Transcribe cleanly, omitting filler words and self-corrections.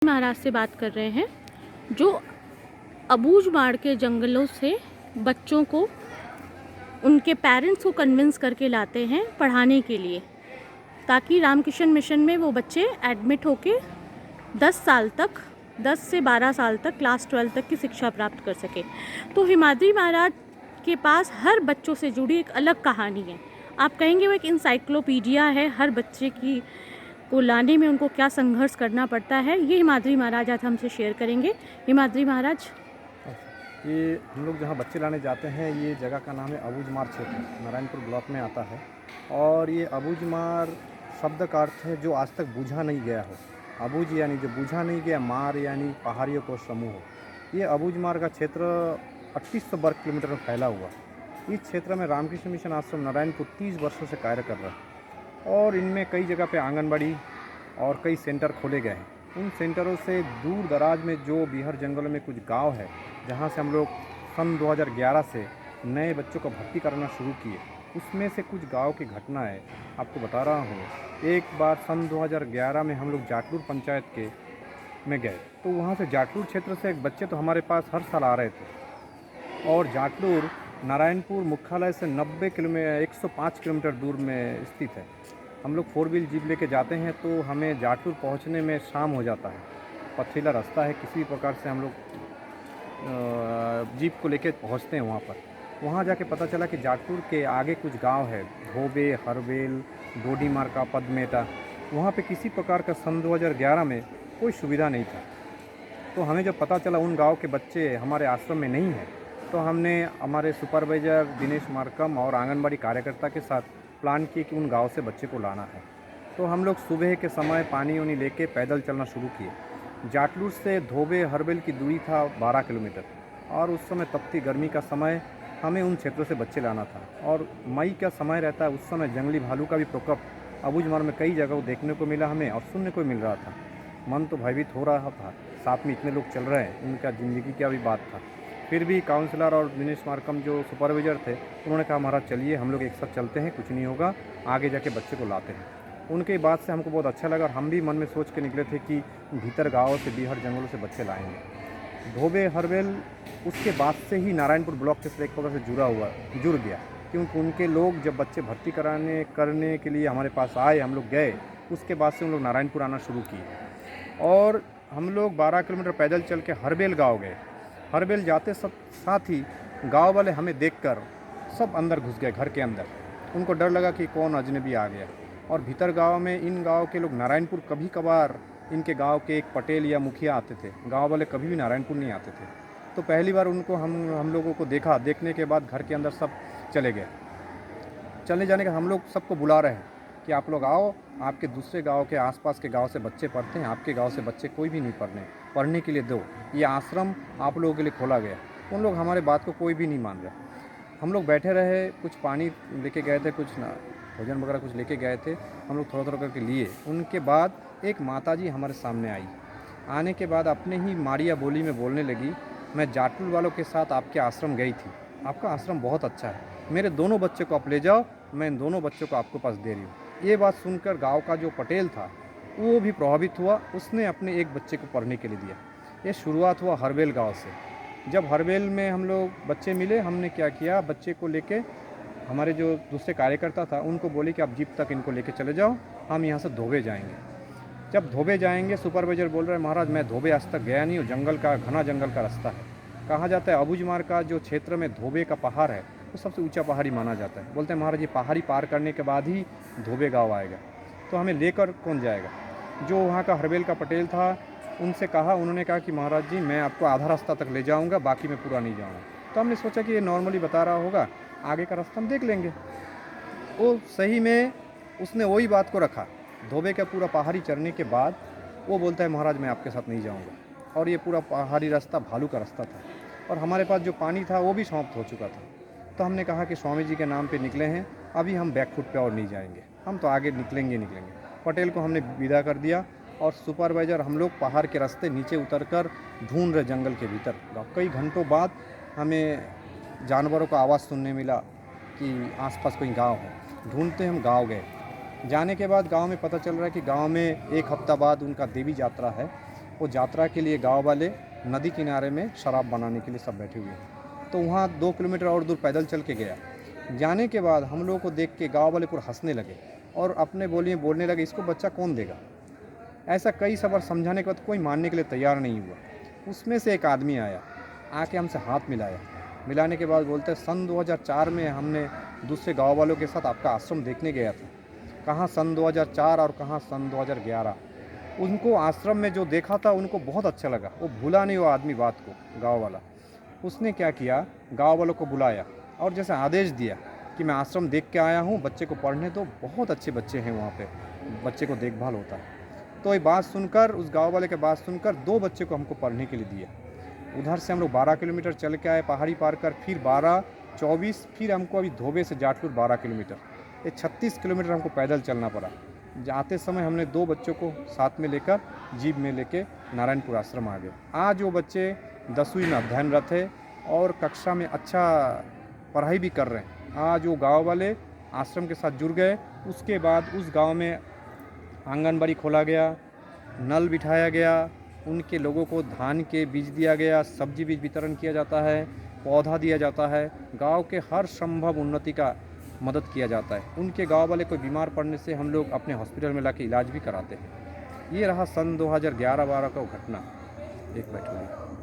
महाराज से बात कर रहे हैं जो अबूझमाड़ के जंगलों से बच्चों को उनके पेरेंट्स को कन्विंस करके लाते हैं पढ़ाने के लिए, ताकि रामकृष्ण मिशन में वो बच्चे एडमिट होके 10 से 12 साल तक क्लास 12 तक की शिक्षा प्राप्त कर सके। तो हिमाद्री महाराज के पास हर बच्चों से जुड़ी एक अलग कहानी है। आप कहेंगे वो एक इंसाइक्लोपीडिया है, हर बच्चे की को लाने में उनको क्या संघर्ष करना पड़ता है, ये हिमाद्री महाराज आज हमसे शेयर करेंगे। हिमाद्री महाराज, ये हम लोग जहाँ बच्चे लाने जाते हैं, ये जगह का नाम है अबूझमाड़ क्षेत्र, नारायणपुर ब्लॉक में आता है। और ये अबूझमाड़ शब्द का अर्थ है जो आज तक बूझा नहीं गया हो। अबूझ यानी जो बूझा नहीं गया, मार यानी पहाड़ियों को समूह। ये अबूझमाड़ का क्षेत्र 3800 वर्ग किलोमीटर में फैला हुआ। इस क्षेत्र में रामकृष्ण मिशन आश्रम नारायणपुर 30 वर्षों से कार्य कर रहा है और इनमें कई जगह पे आंगनबाड़ी और कई सेंटर खोले गए हैं। उन सेंटरों से दूर दराज में जो बिहार जंगलों में कुछ गांव है, जहां से हम लोग सन 2011 से नए बच्चों को भर्ती करना शुरू किए, उसमें से कुछ गांव की घटना है आपको बता रहा हूँ। एक बार सन 2011 में हम लोग जाटलूर पंचायत के में गए, तो वहाँ से जाटलूर क्षेत्र से एक बच्चे तो हमारे पास हर साल आ रहे थे। और जाटलूर नारायणपुर मुख्यालय से 105 किलोमीटर दूर में स्थित है। हम लोग 4 व्हील जीप लेके जाते हैं तो हमें जाटलूर पहुंचने में शाम हो जाता है। पथरीला रास्ता है, किसी प्रकार से हम लोग जीप को लेके पहुंचते हैं वहां पर। वहां जाके पता चला कि जाटलूर के आगे कुछ गांव है, धोबे, हरवेल, डोडीमार्का, पदमेटा। वहां पे किसी प्रकार का सन 2011 में कोई सुविधा नहीं था। तो हमें जब पता चला उन गाँव के बच्चे हमारे आश्रम में नहीं हैं, तो हमने हमारे सुपरवाइज़र दिनेश मार्कम और आंगनबाड़ी कार्यकर्ता के साथ प्लान किए कि उन गांव से बच्चे को लाना है। तो हम लोग सुबह के समय पानी वानी लेके पैदल चलना शुरू किए। जाटलूर से धोबे हरवेल की दूरी था 12 किलोमीटर और उस समय तपती गर्मी का समय, हमें उन क्षेत्रों से बच्चे लाना था। और मई का समय रहता है, उस समय जंगली भालू का भी प्रकोप अबूझमाड़ में कई जगह देखने को मिला हमें और सुनने को मिल रहा था। मन तो भयभीत हो रहा था, साथ में इतने लोग चल रहे हैं, उनका ज़िंदगी का भी बात था। फिर भी काउंसलर और दिनेश मार्कम जो सुपरवाइज़र थे, उन्होंने कहा महाराज चलिए हम लोग एक साथ चलते हैं, कुछ नहीं होगा, आगे जाके बच्चे को लाते हैं। उनके बात से हमको बहुत अच्छा लगा और हम भी मन में सोच के निकले थे कि भीतर गाँव से, बिहार जंगलों से बच्चे लाएंगे। धोबे हरवेल उसके बाद से ही नारायणपुर ब्लॉक से एक प्रकार से जुड़ गया, क्योंकि उनके लोग जब बच्चे भर्ती करने के लिए हमारे पास आए, हम लोग गए, उसके बाद से उन लोग नारायणपुर आना शुरू किए। और हम लोग 12 किलोमीटर पैदल चल के हरवेल गाँव गए। हरवेल जाते साथ ही गांव वाले हमें देखकर सब अंदर घुस गए, घर के अंदर। उनको डर लगा कि कौन अजनबी आ गया। और भीतर गांव में इन गांव के लोग नारायणपुर कभी कभार, इनके गांव के एक पटेल या मुखिया आते थे, गांव वाले कभी भी नारायणपुर नहीं आते थे। तो पहली बार उनको हम लोगों को देखा, देखने के बाद घर के अंदर सब चले गए। चले जाने का हम लोग सबको बुला रहे हैं कि आप लोग आओ, आपके दूसरे गांव के आसपास के गांव से बच्चे पढ़ते हैं, आपके गांव से बच्चे कोई भी नहीं पढ़ने के लिए दो, ये आश्रम आप लोगों के लिए खोला गया। उन लोग हमारे बात को कोई भी नहीं मान रहे। हम लोग बैठे रहे, कुछ पानी लेके गए थे, कुछ भोजन वगैरह कुछ लेके गए थे, हम लोग थोड़ा थोड़ा करके लिए। उनके बाद एक माताजी हमारे सामने आई। आने के बाद अपने ही मारिया बोली में बोलने लगी, मैं जाटलूर वालों के साथ आपके आश्रम गई थी, आपका आश्रम बहुत अच्छा है, मेरे दोनों बच्चे को आप ले जाओ, मैं इन दोनों बच्चों को आपके पास दे रही हूँ। ये बात सुनकर गांव का जो पटेल था वो भी प्रभावित हुआ, उसने अपने एक बच्चे को पढ़ने के लिए दिया। ये शुरुआत हुआ हरवेल गांव से। जब हरवेल में हम लोग बच्चे मिले, हमने क्या किया, बच्चे को लेके हमारे जो दूसरे कार्यकर्ता था उनको बोले कि आप जीप तक इनको लेके चले जाओ, हम यहाँ से धोबे जाएंगे। जब धोबे जाएंगे, सुपरवाइज़र बोल रहे हैं महाराज मैं धोबे आज तक गया नहीं हूँ, जंगल का घना जंगल का रास्ता है। कहा जाता है अबूझमाड़ का जो क्षेत्र में धोबे का पहाड़ है वो सबसे ऊंचा पहाड़ी माना जाता है। बोलते हैं महाराज ये पहाड़ी पार करने के बाद ही धोबे गांव आएगा, तो हमें लेकर कौन जाएगा। जो वहाँ का हरवेल का पटेल था, उनसे कहा, उन्होंने कहा कि महाराज जी मैं आपको आधा रास्ता तक ले जाऊँगा, बाकी मैं पूरा नहीं जाऊँगा। तो हमने सोचा कि ये नॉर्मली बता रहा होगा, आगे का रास्ता हम देख लेंगे। वो सही में उसने वही बात को रखा। धोबे का पूरा पहाड़ी चढ़ने के बाद वो बोलता है महाराज मैं आपके साथ नहीं जाऊँगा। और ये पूरा पहाड़ी रास्ता भालू का रास्ता था और हमारे पास जो पानी था वो भी समाप्त हो चुका था। तो हमने कहा कि स्वामी जी के नाम पे निकले हैं, अभी हम बैकफुट पे और नहीं जाएंगे, हम तो आगे निकलेंगे। पटेल को हमने विदा कर दिया और सुपरवाइज़र हम लोग पहाड़ के रास्ते नीचे उतरकर ढूंढ रहे जंगल के भीतर। कई घंटों बाद हमें जानवरों का आवाज़ सुनने मिला कि आसपास कोई गांव है। ढूंढते हम गांव गए। जाने के बाद गांव में पता चल रहा है कि गांव में एक हफ्ता बाद उनका देवी यात्रा है वो यात्रा के लिए गांव वाले नदी किनारे में शराब बनाने के लिए सब बैठे हुए हैं। तो वहाँ 2 किलोमीटर और दूर पैदल चल के गया। जाने के बाद हम लोगों को देख के गांव वाले पूरा हंसने लगे और अपने बोली में बोलने लगे, इसको बच्चा कौन देगा। ऐसा कई सबार समझाने के बाद कोई मानने के लिए तैयार नहीं हुआ। उसमें से एक आदमी आया, आके हमसे हाथ मिलाया। मिलाने के बाद बोलते, सन 2004 में हमने दूसरे गांव वालों के साथ आपका आश्रम देखने गया था। कहाँ सन 2004 और कहाँ सन 2011। उनको आश्रम में जो देखा था उनको बहुत अच्छा लगा। वो भूला नहीं वो आदमी बात को, गांव वाला। उसने क्या किया, गांव वालों को बुलाया और जैसे आदेश दिया कि मैं आश्रम देख के आया हूँ, बच्चे को पढ़ने दो, बहुत अच्छे बच्चे हैं वहाँ पे, बच्चे को देखभाल होता है। तो ये बात सुनकर, उस गांव वाले के बात सुनकर 2 बच्चे को हमको पढ़ने के लिए दिया। उधर से हम लोग 12 किलोमीटर चल के आए, पहाड़ी पार कर, फिर 12, 24, फिर हमको अभी धोबे से जाटपुर 12 किलोमीटर, ये 36 किलोमीटर हमको पैदल चलना पड़ा। जाते समय हमने 2 बच्चों को साथ में लेकर जीप में लेके नारायणपुर आश्रम आ गए। आज वो बच्चे 10वीं में अध्ययनरत है और कक्षा में अच्छा पढ़ाई भी कर रहे हैं। आज वो गांव वाले आश्रम के साथ जुड़ गए। उसके बाद उस गांव में आंगनबाड़ी खोला गया, नल बिठाया गया, उनके लोगों को धान के बीज दिया गया, सब्जी बीज वितरण किया जाता है, पौधा दिया जाता है, गांव के हर संभव उन्नति का मदद किया जाता है। उनके गांव वाले कोई बीमार पड़ने से हम लोग अपने हॉस्पिटल में लाके इलाज भी कराते हैं। ये रहा सन 2011-12 का घटना। एक बैठ